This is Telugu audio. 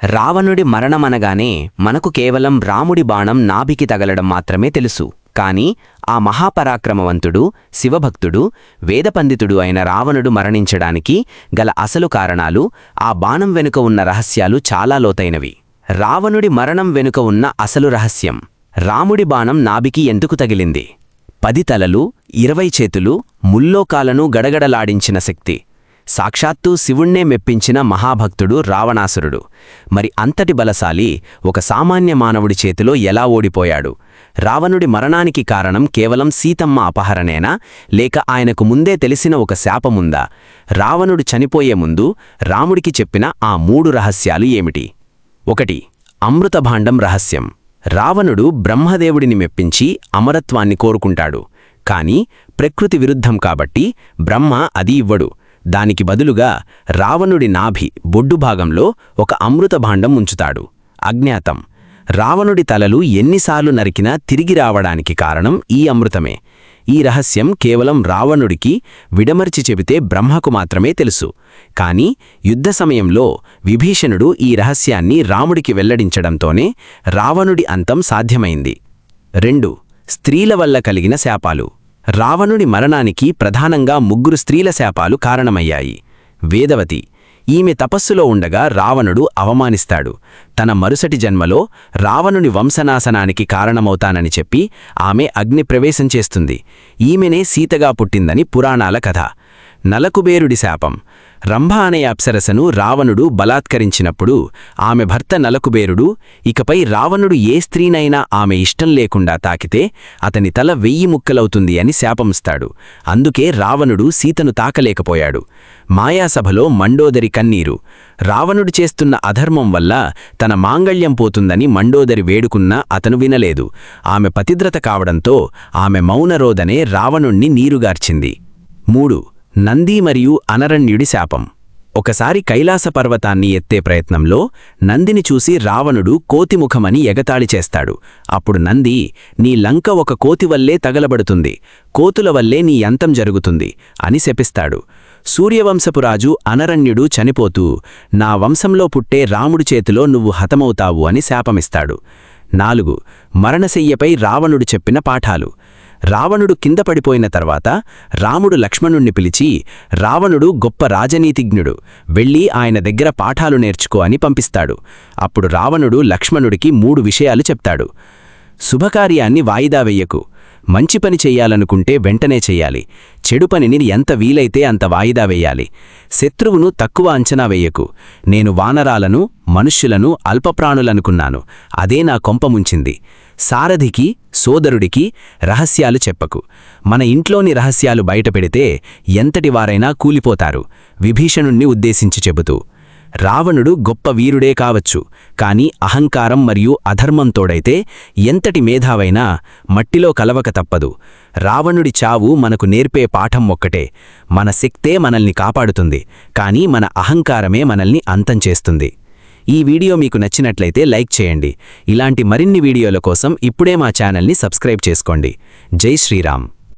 రావణుడి మరణమనగానే మనకు కేవలం రాముడి బాణం నాభికి తగలడం మాత్రమే తెలుసు. కాని ఆ మహాపరాక్రమవంతుడు, శివభక్తుడు, వేదపండితుడు అయిన రావణుడు మరణించడానికి గల అసలు కారణాలు, ఆ బాణం వెనుక ఉన్న రహస్యాలు చాలా లోతైనవి. రావణుడి మరణం వెనుక ఉన్న అసలు రహస్యం. రాముడి బాణం నాభికి ఎందుకు తగిలింది? 10 తలలు, 20 చేతులు, ముల్లోకాలను గడగడలాడించిన శక్తి. సాక్షాత్తూ శివుణ్ణే మెప్పించిన మహాభక్తుడు రావణాసురుడు. మరి అంతటి బలశాలి ఒక సామాన్య మానవుడి చేతిలో ఎలా ఓడిపోయాడు? రావణుడి మరణానికి కారణం కేవలం సీతమ్మ అపహరణేనా, లేక ఆయనకు ముందే తెలిసిన ఒక శాపముందా? రావణుడు చనిపోయే ముందు రాముడికి చెప్పిన ఆ 3 రహస్యాలు ఏమిటి? 1. అమృతభాండం రహస్యం. రావణుడు బ్రహ్మదేవుడిని మెప్పించి అమరత్వాన్ని కోరుకుంటాడు. కాని ప్రకృతి విరుద్ధం కాబట్టి బ్రహ్మ అది ఇవ్వడు. దానికి బదులుగా రావణుడి నాభి బొడ్డు భాగంలో ఒక అమృతభాండం ఉంచుతాడు. అజ్ఞాతం. రావణుడి తలలు ఎన్నిసార్లు నరికినా తిరిగి రావడానికి కారణం ఈ అమృతమే. ఈ రహస్యం కేవలం రావణుడికి విడమర్చి చెబితే బ్రహ్మకు మాత్రమే తెలుసు. కాని యుద్ధ సమయంలో విభీషణుడు ఈ రహస్యాన్ని రాముడికి వెల్లడించడంతోనే రావణుడి అంతం సాధ్యమైంది. 2. స్త్రీల వల్ల కలిగిన శాపాలు. రావణుడి మరణానికి ప్రధానంగా 3 స్త్రీల శాపాలు కారణమయ్యాయి. వేదవతి. ఈమె తపస్సులో ఉండగా రావణుడు అవమానిస్తాడు. తన మరుసటి జన్మలో రావణుని వంశనాశనానికి కారణమవుతానని చెప్పి ఆమె అగ్నిప్రవేశం చేస్తుంది. ఈమెనే సీతగా పుట్టిందని పురాణాల కథ. నలకుబేరుడి శాపం. రంభ అనే అప్సరసను రావణుడు బలాత్కరించినప్పుడు ఆమె భర్త నలకుబేరుడు ఇకపై రావణుడు ఏ స్త్రీనైనా ఆమె ఇష్టం లేకుండా తాకితే అతని తల 1000 ముక్కలవుతుంది అని శాపమిస్తాడు. అందుకే రావణుడు సీతను తాకలేకపోయాడు. మాయాసభలో మండోదరి కన్నీరు. రావణుడు చేస్తున్న అధర్మం వల్ల తన మాంగళ్యం పోతుందని మండోదరి వేడుకున్నా అతను వినలేదు. ఆమె పతివ్రత కావడంతో ఆమె మౌనరోదనే రావణుణ్ణి నీరుగార్చింది. 3. నంది మరియు అనరణ్యుడి శాపం. ఒకసారి కైలాస పర్వతాన్ని ఎత్తే ప్రయత్నంలో నందిని చూసి రావణుడు కోతిముఖమని ఎగతాళి చేస్తాడు. అప్పుడు నంది, నీ లంక ఒక కోతి వల్లే తగలబడుతుంది, కోతుల వల్లే నీ అంతం జరుగుతుంది అని శపిస్తాడు. సూర్యవంశపు రాజు అనరణ్యుడు చనిపోతూ, నా వంశంలో పుట్టే రాముడి చేతిలో నువ్వు హతమవుతావు అని శాపమిస్తాడు. 4. మరణశయ్యపై రావణుడు చెప్పిన పాఠాలు. రావణుడు కింద పడిపోయిన తర్వాత రాముడు లక్ష్మణుణ్ణి పిలిచి, రావణుడు గొప్ప రాజనీతిజ్ఞుడు, వెళ్ళి ఆయన దగ్గర పాఠాలు నేర్చుకో అని పంపిస్తాడు. అప్పుడు రావణుడు లక్ష్మణుడికి 3 విషయాలు చెప్తాడు. శుభకార్యాన్ని వాయిదా వెయ్యకు. మంచి పని చెయ్యాలనుకుంటే వెంటనే చెయ్యాలి. చెడు పనిని ఎంత వీలైతే అంత వాయిదా వెయ్యాలి. శత్రువును తక్కువ అంచనా వెయ్యకు. నేను వానరాలను, మనుష్యులను అల్పప్రాణులనుకున్నాను, అదే నా కొంపముంచింది. సారథికి, సోదరుడికి రహస్యాలు చెప్పకు. మన ఇంట్లోని రహస్యాలు బయటపెడితే ఎంతటివారైనా కూలిపోతారు. విభీషణుణ్ణి ఉద్దేశించి చెబుతూ, రావణుడు గొప్ప వీరుడే కావచ్చు, కాని అహంకారం మరియు అధర్మం తోడైతే ఎంతటి మేధావైనా మట్టిలో కలవక తప్పదు. రావణుడి చావు మనకు నేర్పే పాఠం ఒక్కటే: మన శక్తే మనల్ని కాపాడుతుంది, కాని మన అహంకారమే మనల్ని అంతం చేస్తుంది. ఈ వీడియో మీకు నచ్చినట్లయితే లైక్ చేయండి. ఇలాంటి మరిన్ని వీడియోల కోసం ఇప్పుడే మా ఛానల్ని సబ్స్క్రైబ్ చేసుకోండి. జై శ్రీరామ్.